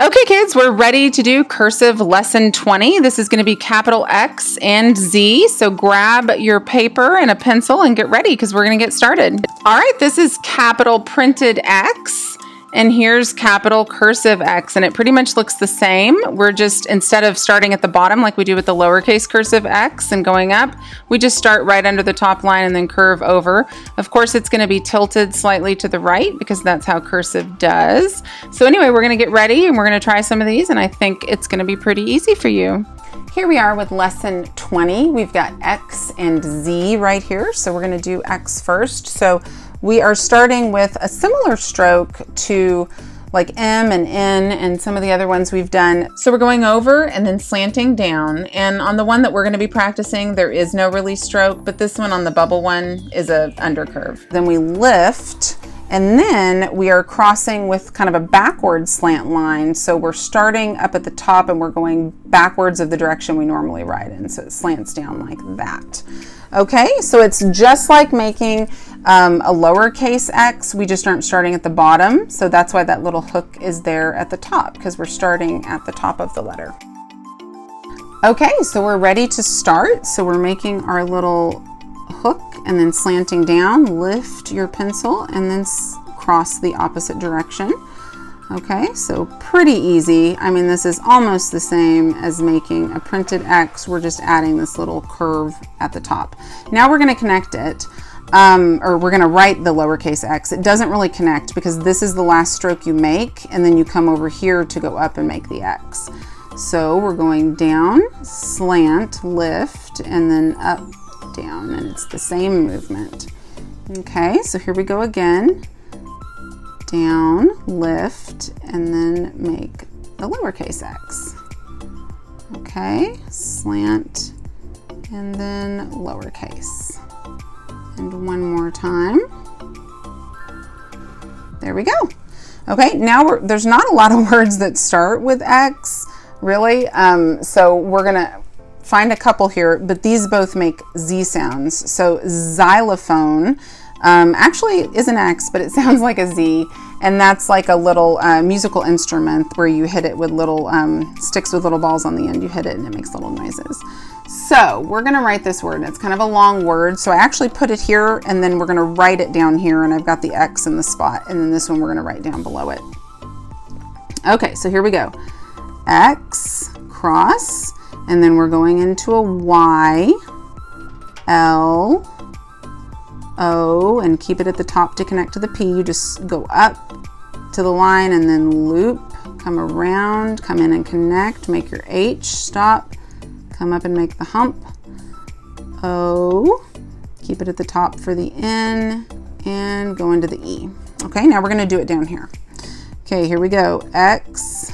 Okay, kids, we're ready to do Cursive Lesson 20. This is going to be capital X and Z. So grab your paper and a pencil and get ready because we're going to get started. All right, this is capital printed X. And here's capital cursive X, and it pretty much looks the same. We're just, instead of starting at the bottom like we do with the lowercase cursive X and going up, we just start right under the top line and then curve over. Of course, it's gonna be tilted slightly to the right because that's how cursive does. So anyway, we're gonna get ready and we're gonna try some of these, and I think it's gonna be pretty easy for you. Here we are with lesson 20. We've got X and Z right here. So we're gonna do X first. So we are starting with a similar stroke to like M and N and some of the other ones we've done. So we're going over and then slanting down. And on the one that we're gonna be practicing, there is no release stroke, but this one on the bubble one is a undercurve. Then we lift, and then we are crossing with kind of a backward slant line. So we're starting up at the top and we're going backwards of the direction we normally write in. So it slants down like that. Okay, so it's just like making a lowercase x, we just aren't starting at the bottom. So that's why that little hook is there at the top, because we're starting at the top of the letter. Okay, so we're ready to start. So we're making our little hook and then slanting down, lift your pencil and then cross the opposite direction. Okay, so pretty easy. I mean, this is almost the same as making a printed X. We're just adding this little curve at the top. Now we're gonna connect it, or we're gonna write the lowercase x. It doesn't really connect because this is the last stroke you make, and then you come over here to go up and make the X. So we're going down, slant, lift, and then up, down, and it's the same movement. Okay, so here we go again. Down, lift, and then make the lowercase x. Okay, slant, and then lowercase. And one more time. There we go. Okay, now there's not a lot of words that start with X, really. So we're gonna find a couple here, but these both make Z sounds. So xylophone actually is an X, but it sounds like a Z. And that's like a little musical instrument where you hit it with little sticks with little balls on the end. You hit it and it makes little noises. So we're gonna write this word. It's kind of a long word. So I actually put it here and then we're gonna write it down here, and I've got the X in the spot. And then this one we're gonna write down below it. Okay, so here we go. X, cross, and then we're going into a Y, L, O, and keep it at the top to connect to the P. You just go up to the line and then loop, come around, come in and connect, make your H, stop, come up and make the hump. O, keep it at the top for the N, and go into the E. Okay, now we're gonna do it down here. Okay, here we go. X,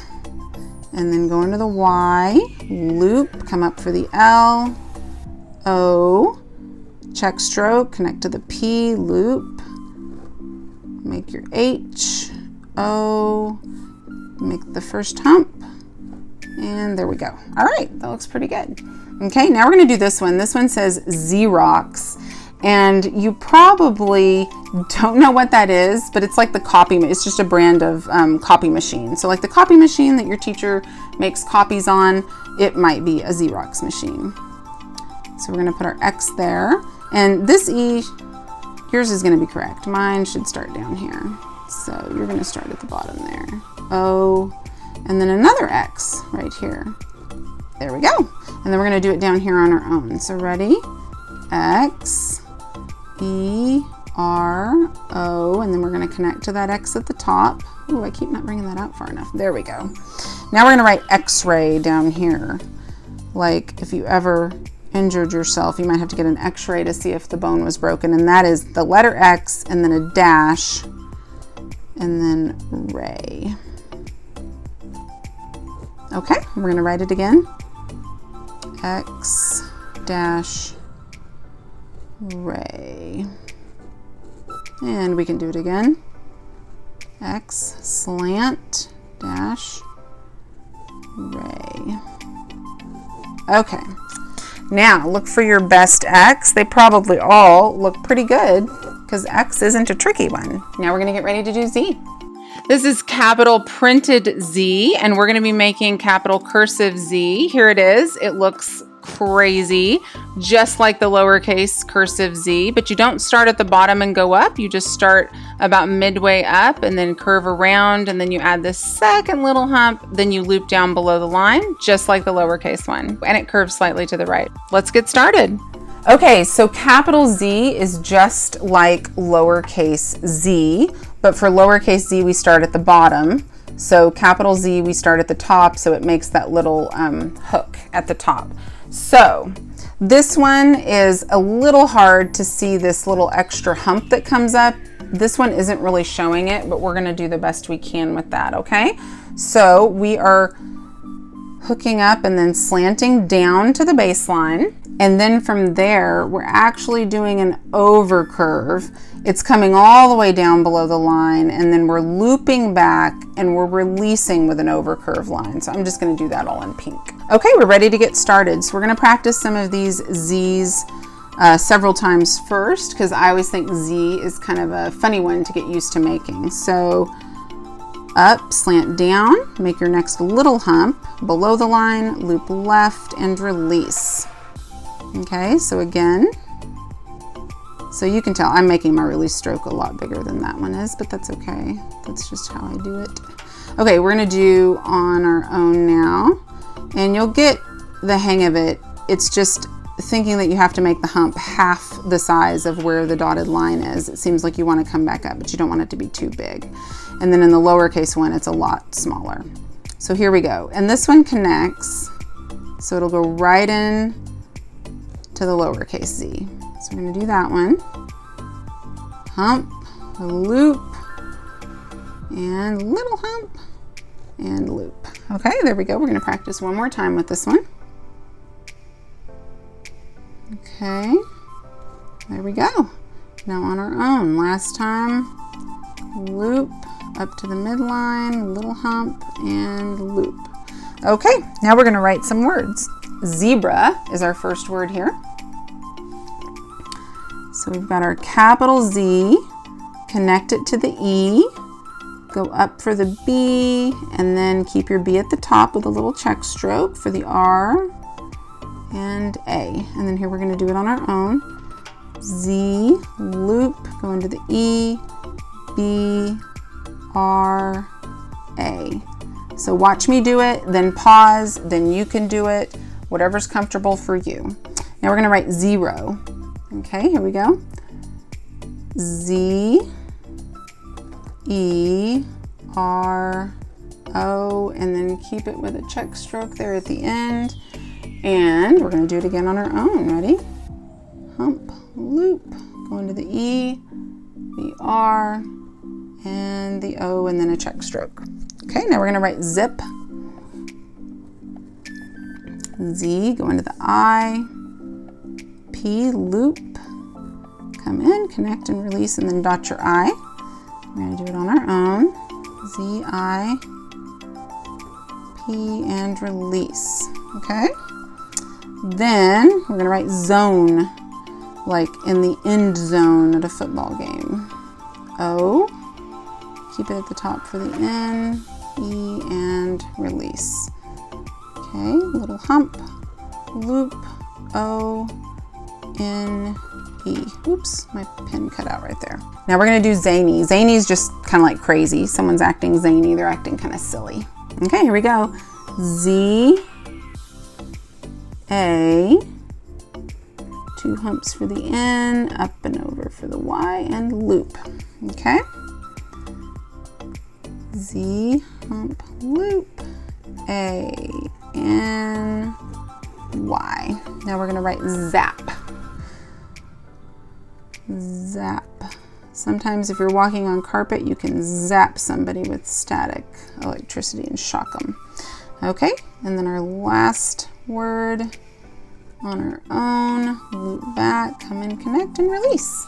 and then go into the Y, loop, come up for the L, O, check stroke, connect to the P, loop, make your H, O, make the first hump, and there we go. All right, that looks pretty good. Okay, now we're gonna do this one. This one says Xerox, and you probably don't know what that is, but it's like the copy, it's just a brand of copy machine. So like the copy machine that your teacher makes copies on, it might be a Xerox machine. So we're gonna put our X there. And this E, yours is gonna be correct. Mine should start down here. So you're gonna start at the bottom there. O, and then another X right here. There we go. And then we're gonna do it down here on our own. So ready? X, E, R, O, and then we're gonna connect to that X at the top. Ooh, I keep not bringing that out far enough. There we go. Now we're gonna write X-ray down here. Like if you ever injured yourself, you might have to get an X-ray to see if the bone was broken, and that is the letter X and then a dash and then ray. Okay, we're gonna write it again. X dash ray. And we can do it again. X slant dash ray. Okay. Now, look for your best X. They probably all look pretty good because X isn't a tricky one. Now we're gonna get ready to do Z. This is capital printed Z, and we're going to be making capital cursive Z. Here it is. It looks crazy, just like the lowercase cursive Z, but you don't start at the bottom and go up. You just start about midway up and then curve around, and then you add this second little hump, then you loop down below the line, just like the lowercase one, and it curves slightly to the right. Let's get started. Okay, so capital Z is just like lowercase z, but for lowercase z, we start at the bottom. So capital Z, we start at the top, so it makes that little hook at the top. So this one is a little hard to see, this little extra hump that comes up. This one isn't really showing it, but we're gonna do the best we can with that, okay? So we are hooking up and then slanting down to the baseline. And then from there, we're actually doing an over curve. It's coming all the way down below the line, and then we're looping back and we're releasing with an over curve line. So I'm just gonna do that all in pink. Okay, we're ready to get started. So we're gonna practice some of these Z's several times first, because I always think Z is kind of a funny one to get used to making. So up, slant down, make your next little hump, below the line, loop left, and release. Okay, so again, so you can tell I'm making my release stroke a lot bigger than that one is, but that's okay. That's just how I do it. Okay, we're gonna do on our own now, and you'll get the hang of it. It's just thinking that you have to make the hump half the size of where the dotted line is. It seems like you want to come back up, but you don't want it to be too big. And then in the lowercase one, it's a lot smaller. So here we go. And this one connects, so it'll go right in to the lowercase z. So we're gonna do that one. Hump, loop, and little hump, and loop. Okay, there we go. We're gonna practice one more time with this one. Okay, there we go. Now on our own, last time, loop, up to the midline, little hump, and loop. Okay, now we're gonna write some words. Zebra is our first word here. So we've got our capital Z, connect it to the E, go up for the B, and then keep your B at the top with a little check stroke for the R and A. And then here we're gonna do it on our own. Z, loop, go into the E, B, R, A. So watch me do it, then pause, then you can do it, whatever's comfortable for you. Now we're gonna write 0. Okay, here we go. Z, E, R, O, and then keep it with a check stroke there at the end. And we're gonna do it again on our own. Ready? Hump, loop, go into the E, the R, and the O, and then a check stroke. Okay, now we're gonna write zip. Z, go into the I, P, loop, come in, connect and release, and then dot your I. We're gonna do it on our own. Z, I, P, and release. Okay? Then we're gonna write zone, like in the end zone at a football game. O, keep it at the top for the N, E, and release. Okay, little hump, loop, O, N, E. Oops, my pen cut out right there. Now we're gonna do zany. Zany is just kind of like crazy. Someone's acting zany, they're acting kind of silly. Okay, here we go. Z, A, 2 humps for the N, up and over for the Y, and loop. Okay? Z, hump, loop, A, N, Y. Now we're gonna write zap. Zap. Sometimes if you're walking on carpet, you can zap somebody with static electricity and shock them. Okay, and then our last word on our own, loop back, come in, connect, and release.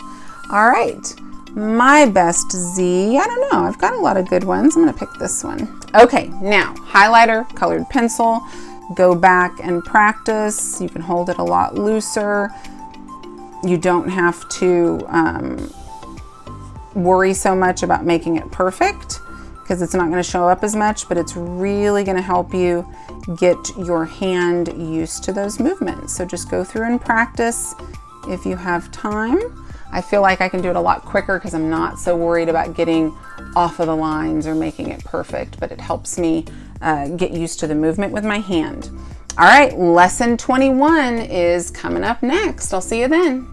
All right, my best Z, I don't know, I've got a lot of good ones. I'm gonna pick this one. Okay, now, highlighter, colored pencil, go back and practice. You can hold it a lot looser. You don't have to worry so much about making it perfect, because it's not going to show up as much, but it's really going to help you get your hand used to those movements. So just go through and practice if you have time. I feel like I can do it a lot quicker because I'm not so worried about getting off of the lines or making it perfect, but it helps me get used to the movement with my hand. All right, lesson 21 is coming up next. I'll see you then.